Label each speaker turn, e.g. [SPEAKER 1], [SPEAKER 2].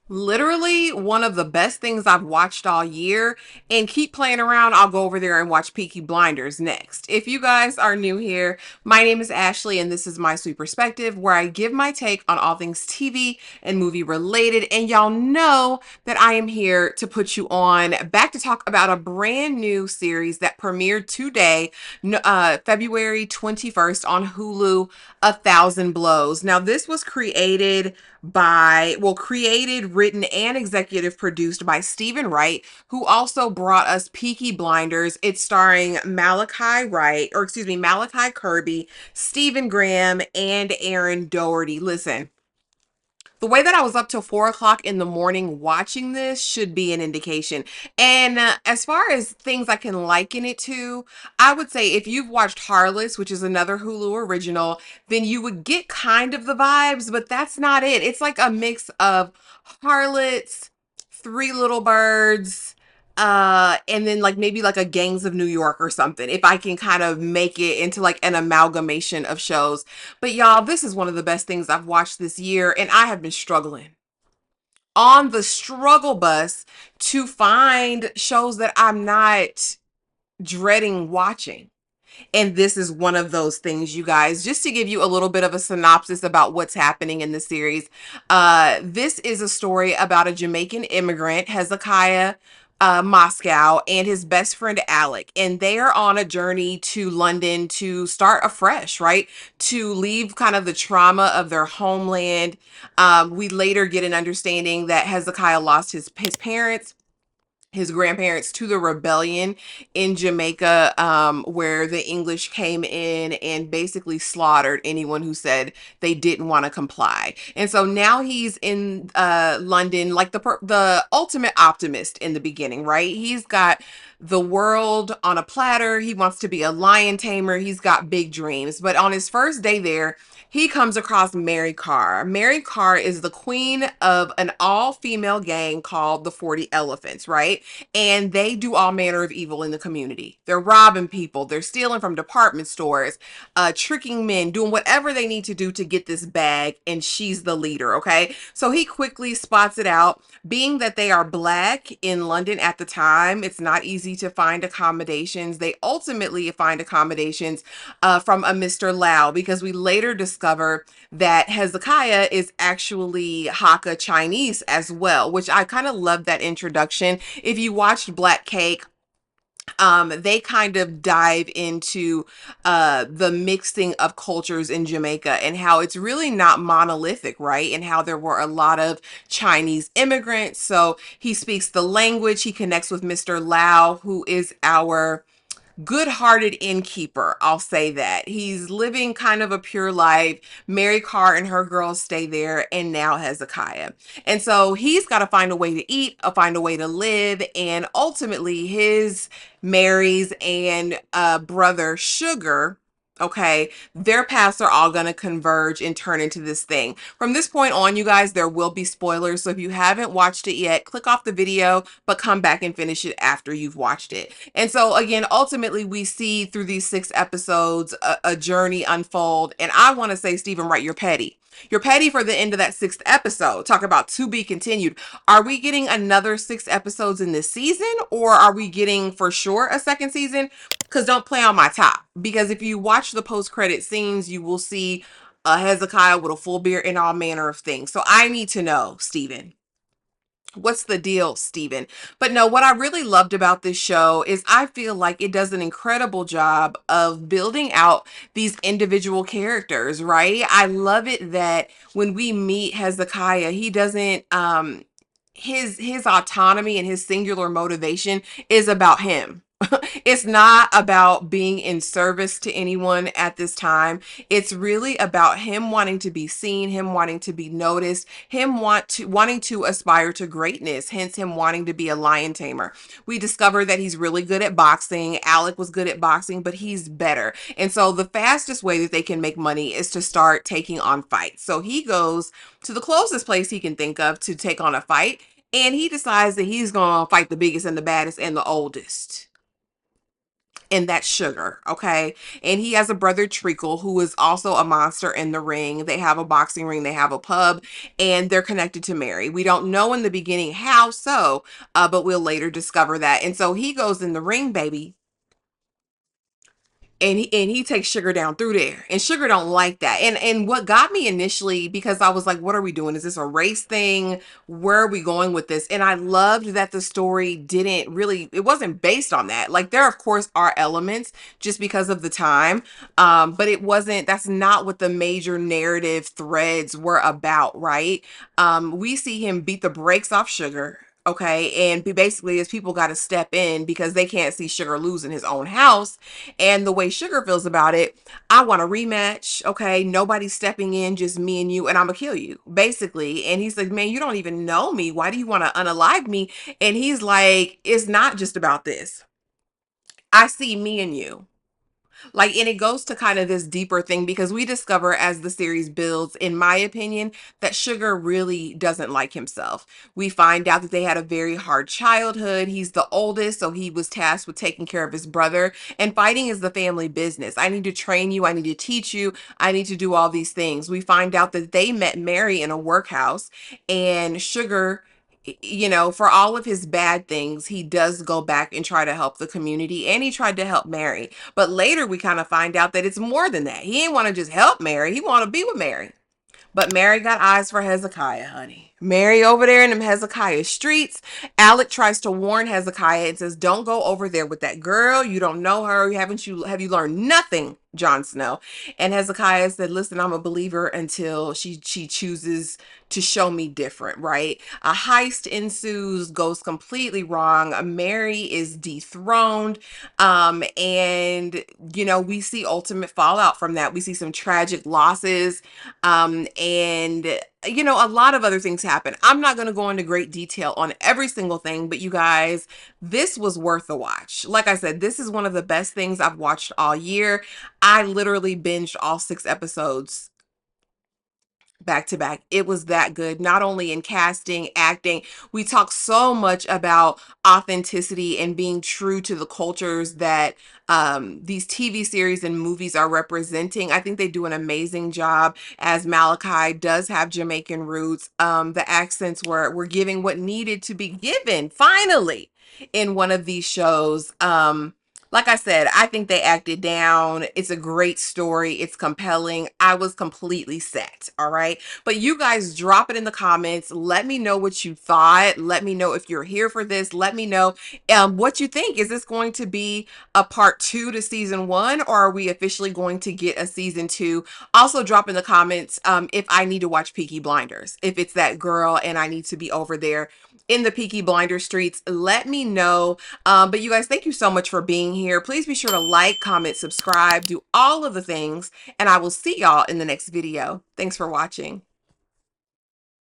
[SPEAKER 1] Literally one of the best things I've watched all year. And keep playing around. I'll go over there and watch Peaky Blinders next. If you guys are new here, my name is Ashley, and this is My Sweet Perspective, where I give my take on all things TV and movie related. And y'all know that I am here to put you on back to talk about a brand new series that premiered today, February 21st on Hulu, A Thousand Blows. Now, this was created, written, and executive produced by Stephen Wright, who also brought us Peaky Blinders. It's starring Malachi Kirby, Stephen Graham, and Aaron Doherty. Listen, the way that I was up till 4 o'clock in the morning watching this should be an indication. And as far as things I can liken it to, I would say if you've watched Harlots, which is another Hulu original, then you would get kind of the vibes, but that's not it. It's like a mix of Harlots, Three Little Birds, and then like maybe like a Gangs of New York or something, if I can kind of make it into like an amalgamation of shows. But y'all, this is one of the best things I've watched this year, and I have been struggling on the struggle bus to find shows that I'm not dreading watching. And this is one of those things, you guys. Just to give you a little bit of a synopsis about what's happening in the series. This is a story about a Jamaican immigrant, Hezekiah Moscow, and his best friend Alec. And they are on a journey to London to start afresh, right? To leave kind of the trauma of their homeland. We later get an understanding that Hezekiah lost his parents, his grandparents, to the rebellion in Jamaica, where the English came in and basically slaughtered anyone who said they didn't want to comply. And so now he's in London, like the ultimate optimist in the beginning, right? He's got the world on a platter. He wants to be a lion tamer. He's got big dreams. But on his first day there, he comes across Mary Carr. Mary Carr is the queen of an all-female gang called the 40 Elephants, right? And they do all manner of evil in the community. They're robbing people, they're stealing from department stores, tricking men, doing whatever they need to do to get this bag, and she's the leader, okay? So he quickly spots it out. Being that they are black in London at the time, it's not easy to find accommodations. They ultimately find accommodations from a Mr. Lau, because we later discover that Hezekiah is actually Hakka Chinese as well, which I kind of love that introduction. If you watched Black Cake, they kind of dive into the mixing of cultures in Jamaica and how it's really not monolithic, right? And how there were a lot of Chinese immigrants. So he speaks the language. He connects with Mr. Lau, who is our good-hearted innkeeper. I'll say that. He's living kind of a pure life. Mary Carr and her girls stay there, and now Hezekiah. And so he's got to find a way to eat, find a way to live, and ultimately his Mary's and brother Sugar, okay, their paths are all going to converge and turn into this thing. From this point on, you guys, there will be spoilers. So if you haven't watched it yet, click off the video, but come back and finish it after you've watched it. And so again, ultimately, we see through these 6 episodes a journey unfold. And I want to say, Stephen Wright, you're petty. You're petty for the end of that 6th episode. Talk about to be continued. Are we getting another 6 episodes in this season, or are we getting for sure a second season? Because don't play on my top. Because if you watch the post-credit scenes, you will see Hezekiah with a full beard and all manner of things. So I need to know, Stephen. What's the deal, Steven? But no, what I really loved about this show is I feel like it does an incredible job of building out these individual characters, right? I love it that when we meet Hezekiah, he doesn't his autonomy and his singular motivation is about him. It's not about being in service to anyone at this time. It's really about him wanting to be seen, him wanting to be noticed, him wanting to aspire to greatness, hence him wanting to be a lion tamer. We discover that he's really good at boxing. Alec was good at boxing, but he's better. And so the fastest way that they can make money is to start taking on fights. So he goes to the closest place he can think of to take on a fight, and he decides that he's going to fight the biggest and the baddest and the oldest. and that's Sugar, okay? And he has a brother, Treacle, who is also a monster in the ring. They have a boxing ring, they have a pub, and they're connected to Mary. We don't know in the beginning how so, but we'll later discover that. And so he goes in the ring, baby, and he takes Sugar down through there, and Sugar don't like that. And what got me initially, because I was like, what are we doing? Is this a race thing? Where are we going with this? And I loved that the story didn't really, it wasn't based on that. Like, there of course are elements just because of the time, but it wasn't, that's not what the major narrative threads were about, right? We see him beat the brakes off Sugar. Okay, and basically his people got to step in because they can't see Sugar lose in his own house. And the way Sugar feels about it, I want a rematch. Okay, nobody's stepping in, just me and you, and I'm gonna kill you, basically. And he's like, man, you don't even know me. Why do you want to unalive me? And he's like, it's not just about this. I see me and you. Like, and it goes to kind of this deeper thing because we discover as the series builds, in my opinion, that Sugar really doesn't like himself. We find out that they had a very hard childhood. He's the oldest, so he was tasked with taking care of his brother, and fighting is the family business. I need to train you, I need to teach you, I need to do all these things. We find out that they met Mary in a workhouse, and Sugar, you know, for all of his bad things, he does go back and try to help the community, and he tried to help Mary. But later we kind of find out that it's more than that. He didn't want to just help Mary, he wanted to be with Mary. But Mary got eyes for Hezekiah, honey. Mary over there in them Hezekiah streets. Alec tries to warn Hezekiah and says, don't go over there with that girl. You don't know her. Have you learned nothing, Jon Snow? And Hezekiah said, listen, I'm a believer until she chooses to show me different, right? A heist ensues, goes completely wrong. Mary is dethroned. And you know, we see ultimate fallout from that. We see some tragic losses. And you know, a lot of other things happen. I'm not going to go into great detail on every single thing, but you guys, this was worth a watch. Like I said, this is one of the best things I've watched all year. I literally binged all 6 episodes back to back. It was that good, not only in casting, acting. We talk so much about authenticity and being true to the cultures that these TV series and movies are representing. I think they do an amazing job, as Malachi does have Jamaican roots. The accents were giving what needed to be given, finally, in one of these shows. Like I said, I think they acted down. It's a great story. It's compelling. I was completely set. All right. But you guys drop it in the comments. Let me know what you thought. Let me know if you're here for this. Let me know what you think. Is this going to be a part 2 to season 1, or are we officially going to get a season 2? Also drop in the comments if I need to watch Peaky Blinders, if it's that girl and I need to be over there in the Peaky Blinder streets. Let me know. But you guys, thank you so much for being here. Please be sure to like, comment, subscribe, do all of the things, and I will see y'all in the next video. Thanks for watching.